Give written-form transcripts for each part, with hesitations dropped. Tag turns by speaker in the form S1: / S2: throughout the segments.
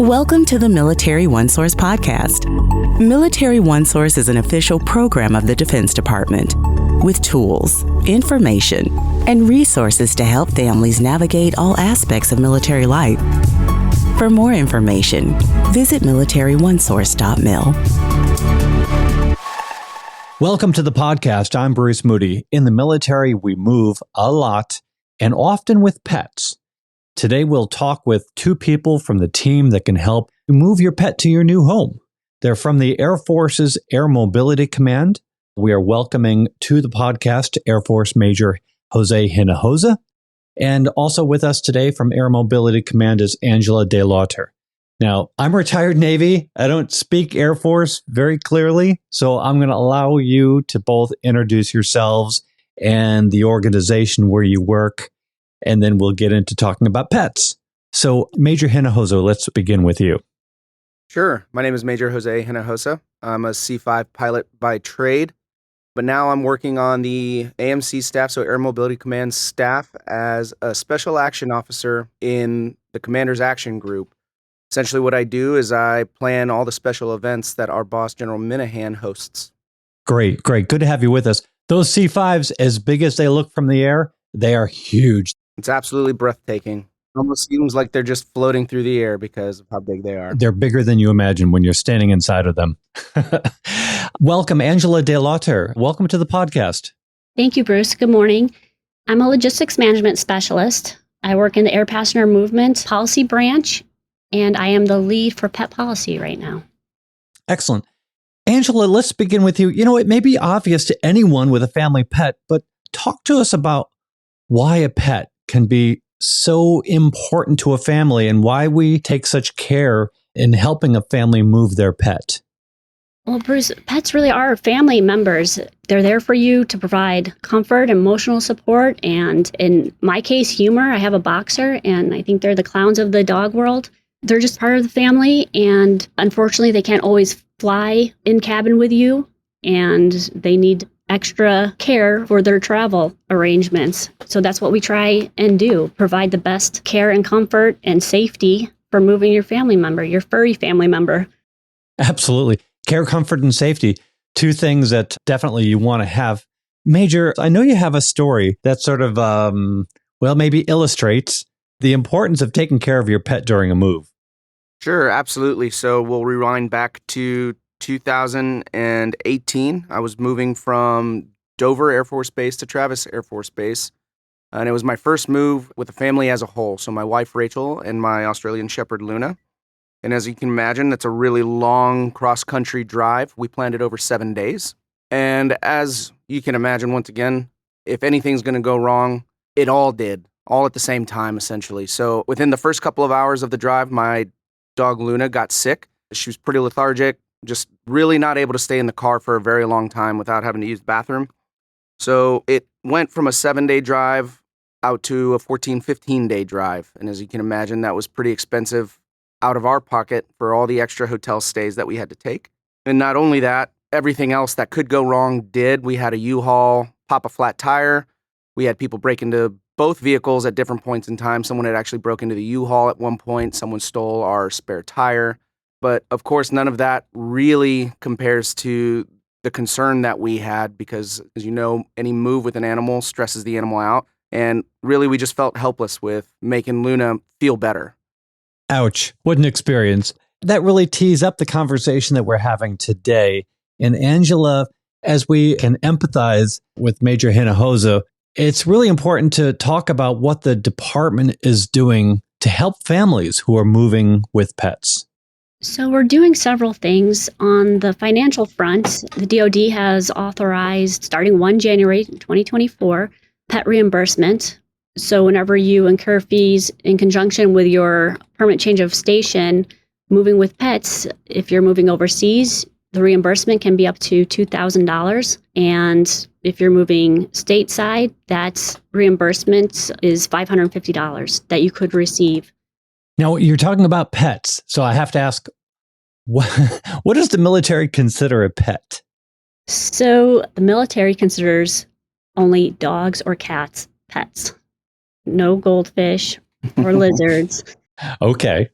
S1: Welcome to the Military OneSource Podcast. Military OneSource is an official program of the Defense Department with tools, information, and resources to help families navigate all aspects of military life. For more information, visit MilitaryOneSource.mil.
S2: Welcome to the podcast. I'm Bruce Moody. In the military, we move a lot and often with pets. Today, we'll talk with two people from the team that can help you move your pet to your new home. They're from the Air Force's Air Mobility Command. We are welcoming to the podcast Air Force Major Jose Hinojosa. And also with us today from Air Mobility Command is Angela Delauter. Now, I'm retired Navy. I don't speak Air Force very clearly, so I'm going to allow you to both introduce yourselves and the organization where you work, and then we'll get into talking about pets. So, Major Hinojosa, let's begin with you.
S3: Sure. My name is Major Jose Hinojosa. I'm a C5 pilot by trade, but now I'm working on the AMC staff, so Air Mobility Command staff, as a special action officer in the Commander's Action Group. Essentially what I do is I plan all the special events that our boss, General Minahan, hosts.
S2: Great. Good to have you with us. Those C5s, as big as they look from the air, they are huge.
S3: It's absolutely breathtaking. Almost seems like they're just floating through the air because of how big they are.
S2: They're bigger than you imagine when you're standing inside of them. Welcome, Angela Delauter. Welcome to the podcast.
S4: Thank you, Bruce. Good morning. I'm a logistics management specialist. I work in the Air Passenger Movement Policy Branch, and I am the lead for pet policy right now.
S2: Excellent. Angela, let's begin with you. You know, it may be obvious to anyone with a family pet, but talk to us about why a pet can be so important to a family and why we take such care in helping a family move their pet.
S4: Well, Bruce, pets really are family members. They're there for you to provide comfort, emotional support, and in my case, humor. I have a boxer, and I think they're the clowns of the dog world. They're just part of the family, and unfortunately, they can't always fly in cabin with you, and they need extra care for their travel arrangements. So that's what we try and do, provide the best care and comfort and safety for moving your family member, your furry family member.
S2: Absolutely. Care, comfort, and safety, two things that definitely you want to have. Major, I know you have a story that sort of, maybe illustrates the importance of taking care of your pet during a move.
S3: Sure, absolutely. So we'll rewind back to 2018. I was moving from Dover Air Force Base to Travis Air Force Base, and it was my first move with the family as a whole. So my wife, Rachel, and my Australian Shepherd, Luna. And as you can imagine, that's a really long cross-country drive. We planned it over 7 days. And as you can imagine, once again, if anything's going to go wrong, it all did, all at the same time, essentially. So within the first couple of hours of the drive, my dog, Luna, got sick. She was pretty lethargic, just really not able to stay in the car for a very long time without having to use the bathroom. So it went from a 7-day drive out to a 14, 15-day drive. And as you can imagine, that was pretty expensive out of our pocket for all the extra hotel stays that we had to take. And not only that, everything else that could go wrong did. We had a U-Haul pop a flat tire. We had people break into both vehicles at different points in time. Someone had actually broke into the U-Haul at one point. Someone stole our spare tire. But of course, none of that really compares to the concern that we had because, as you know, any move with an animal stresses the animal out. And really, we just felt helpless with making Luna feel better.
S2: Ouch. What an experience. That really tees up the conversation that we're having today. And Angela, as we can empathize with Major Hinojosa, it's really important to talk about what the department is doing to help families who are moving with pets.
S4: So we're doing several things. On the financial front, the DoD has authorized, starting 1 January 2024, pet reimbursement. So whenever you incur fees in conjunction with your permanent change of station, moving with pets, if you're moving overseas, the reimbursement can be up to $2,000. And if you're moving stateside, that reimbursement is $550 that you could receive.
S2: Now, you're talking about pets, so I have to ask, what does the military consider a pet?
S4: So the military considers only dogs or cats pets. No goldfish or lizards.
S2: Okay.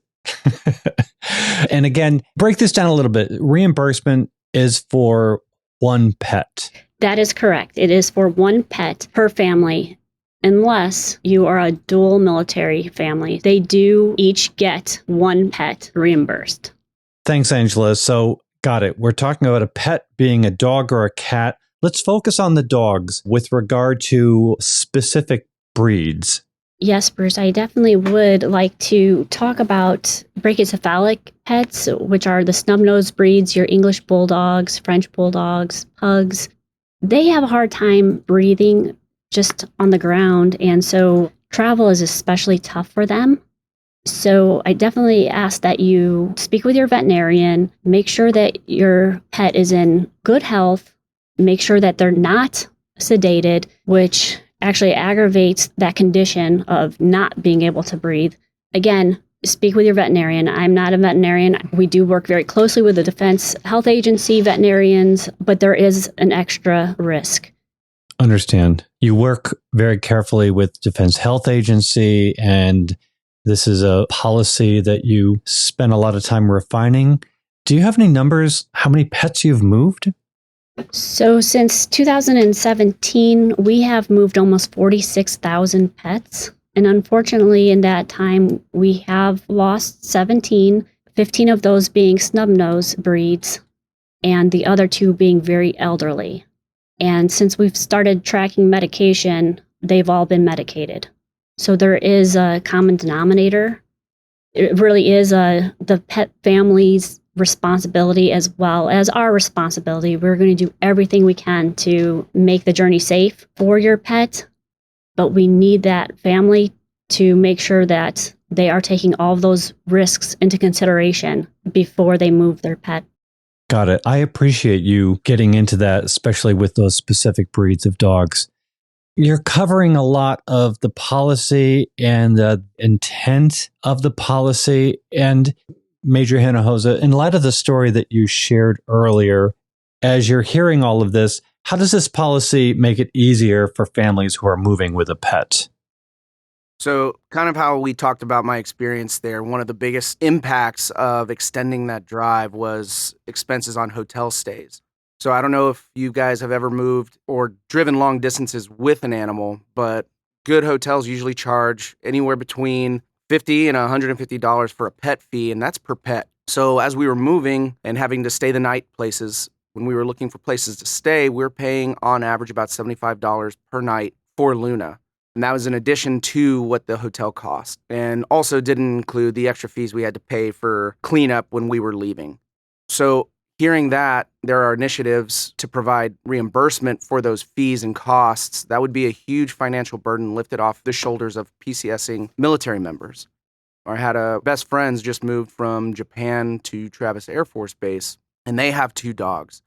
S2: And again, break this down a little bit. Reimbursement is for one pet.
S4: That is correct. It is for one pet per family, unless you are a dual military family. They do each get one pet reimbursed.
S2: Thanks, Angela. So, got it. We're talking about a pet being a dog or a cat. Let's focus on the dogs with regard to specific breeds.
S4: Yes, Bruce, I definitely would like to talk about brachycephalic pets, which are the snub-nosed breeds, your English bulldogs, French bulldogs, pugs. They have a hard time breathing just on the ground, and so travel is especially tough for them. So I definitely ask that you speak with your veterinarian, make sure that your pet is in good health, make sure that they're not sedated, which actually aggravates that condition of not being able to breathe. Again, speak with your veterinarian. I'm not a veterinarian. We do work very closely with the Defense Health Agency veterinarians, but there is an extra risk.
S2: Understand. You work very carefully with Defense Health Agency, and this is a policy that you spend a lot of time refining. Do you have any numbers, how many pets you've moved?
S4: So since 2017, we have moved almost 46,000 pets. And unfortunately, in that time, we have lost 17, 15 of those being snub-nosed breeds, and the other 2 being very elderly. And since we've started tracking medication, they've all been medicated. So there is a common denominator. It really is the pet family's responsibility as well as our responsibility. We're going to do everything we can to make the journey safe for your pet, but we need that family to make sure that they are taking all of those risks into consideration before they move their pet.
S2: Got it. I appreciate you getting into that, especially with those specific breeds of dogs. You're covering a lot of the policy and the intent of the policy. And Major Hinojosa, in light of the story that you shared earlier, as you're hearing all of this, how does this policy make it easier for families who are moving with a pet?
S3: So kind of how we talked about my experience there, one of the biggest impacts of extending that drive was expenses on hotel stays. So I don't know if you guys have ever moved or driven long distances with an animal, but good hotels usually charge anywhere between $50 and $150 for a pet fee, and that's per pet. So as we were moving and having to stay the night places, when we were looking for places to stay, we were paying on average about $75 per night for Luna. And that was in addition to what the hotel cost, and also didn't include the extra fees we had to pay for cleanup when we were leaving. So hearing that there are initiatives to provide reimbursement for those fees and costs, that would be a huge financial burden lifted off the shoulders of PCSing military members. I had a best friends just moved from Japan to Travis Air Force Base, and they have 2 dogs.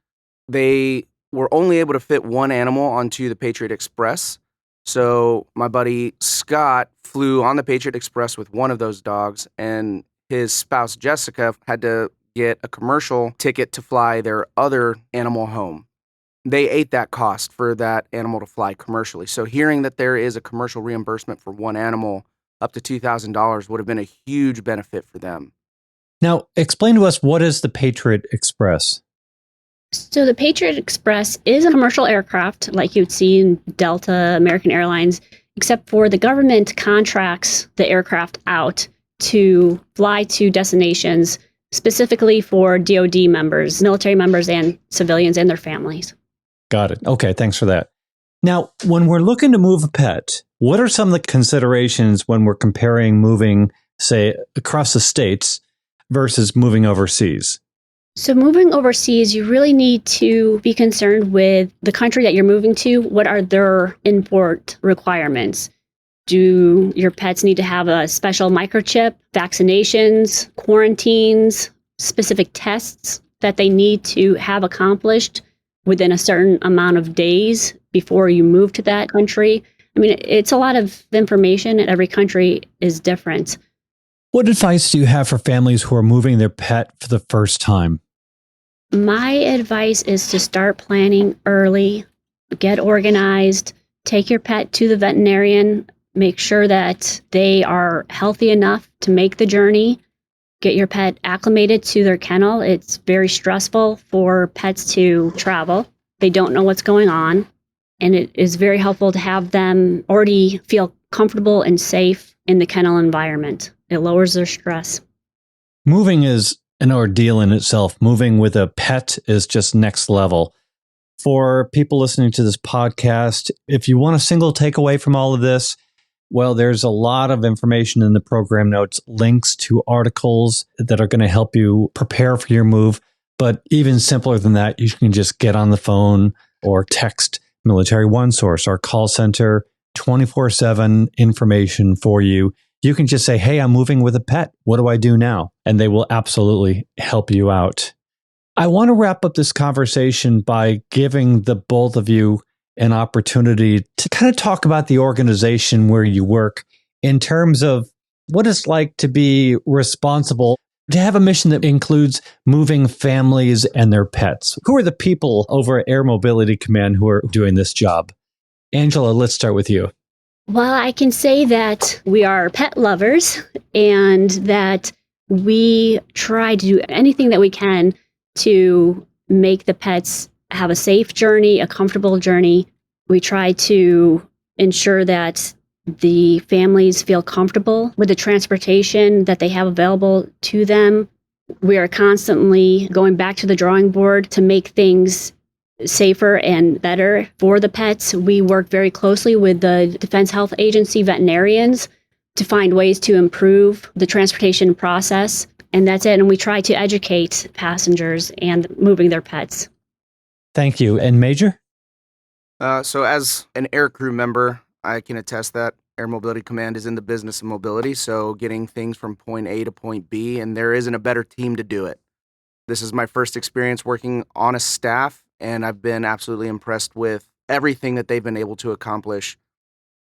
S3: They were only able to fit one animal onto the Patriot Express. So my buddy Scott flew on the Patriot Express with one of those dogs, and his spouse Jessica had to get a commercial ticket to fly their other animal home. They ate that cost for that animal to fly commercially. So hearing that there is a commercial reimbursement for one animal up to $2,000 would have been a huge benefit for them.
S2: Now, explain to us, what is the Patriot Express?
S4: So the Patriot Express is a commercial aircraft like you'd see in Delta, American Airlines, except for the government contracts the aircraft out to fly to destinations specifically for DoD members, military members, and civilians and their families.
S2: Got it. Okay, thanks for that. Now, when we're looking to move a pet, what are some of the considerations when we're comparing moving, say, across the states versus moving overseas?
S4: So moving overseas, you really need to be concerned with the country that you're moving to. What are their import requirements? Do your pets need to have a special microchip, vaccinations, quarantines, specific tests that they need to have accomplished within a certain amount of days before you move to that country? I mean, it's a lot of information, and every country is different.
S2: What advice do you have for families who are moving their pet for the first time?
S4: My advice is to start planning early, get organized, take your pet to the veterinarian, make sure that they are healthy enough to make the journey. get your pet acclimated to their kennel. It's very stressful for pets to travel. They don't know what's going on. And it is very helpful to have them already feel comfortable and safe in the kennel environment. It lowers their stress.
S2: Moving is an ordeal in itself. Moving with a pet is just next level. For people listening to this podcast, if you want a single takeaway from all of this, well, there's a lot of information in the program notes, links to articles that are going to help you prepare for your move. But even simpler than that, you can just get on the phone or text Military OneSource, our call center, 24/7 information for you. You can just say, hey, I'm moving with a pet. What do I do now? And they will absolutely help you out. I want to wrap up this conversation by giving the both of you an opportunity to kind of talk about the organization where you work in terms of what it's like to be responsible, to have a mission that includes moving families and their pets. Who are the people over at Air Mobility Command who are doing this job? Angela, let's start with you.
S4: Well, I can say that we are pet lovers and that we try to do anything that we can to make the pets have a safe journey, a comfortable journey. We try to ensure that the families feel comfortable with the transportation that they have available to them. We are constantly going back to the drawing board to make things safer and better for the pets. We work very closely with the Defense Health Agency veterinarians to find ways to improve the transportation process. And that's it. And we try to educate passengers and moving their pets.
S2: Thank you. And Major?
S3: So as an air crew member, I can attest that Air Mobility Command is in the business of mobility. So getting things from point A to point B, and there isn't a better team to do it. This is my first experience working on a staff, and I've been absolutely impressed with everything that they've been able to accomplish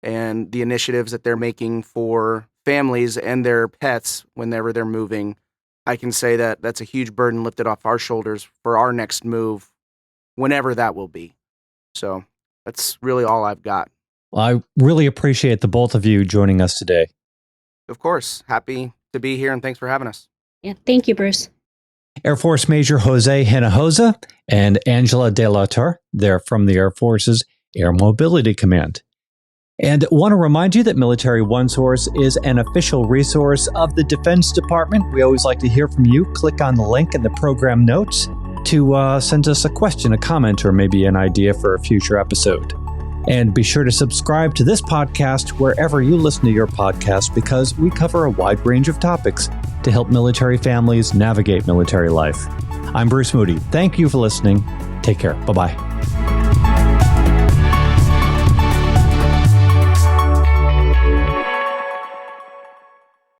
S3: and the initiatives that they're making for families and their pets whenever they're moving. I can say that that's a huge burden lifted off our shoulders for our next move, whenever that will be. So that's really all I've got.
S2: Well, I really appreciate the both of you joining us today.
S3: Of course. Happy to be here, and thanks for having us.
S4: Yeah, thank you, Bruce.
S2: Air Force Major Jose Hinojosa and Angela Delauter. They're from the Air Force's Air Mobility Command. And want to remind you that Military OneSource is an official resource of the Defense Department. We always like to hear from you. Click on the link in the program notes to send us a question, a comment, or maybe an idea for a future episode. And be sure to subscribe to this podcast wherever you listen to your podcast, because we cover a wide range of topics to help military families navigate military life. I'm Bruce Moody. Thank you for listening. Take care. Bye-bye.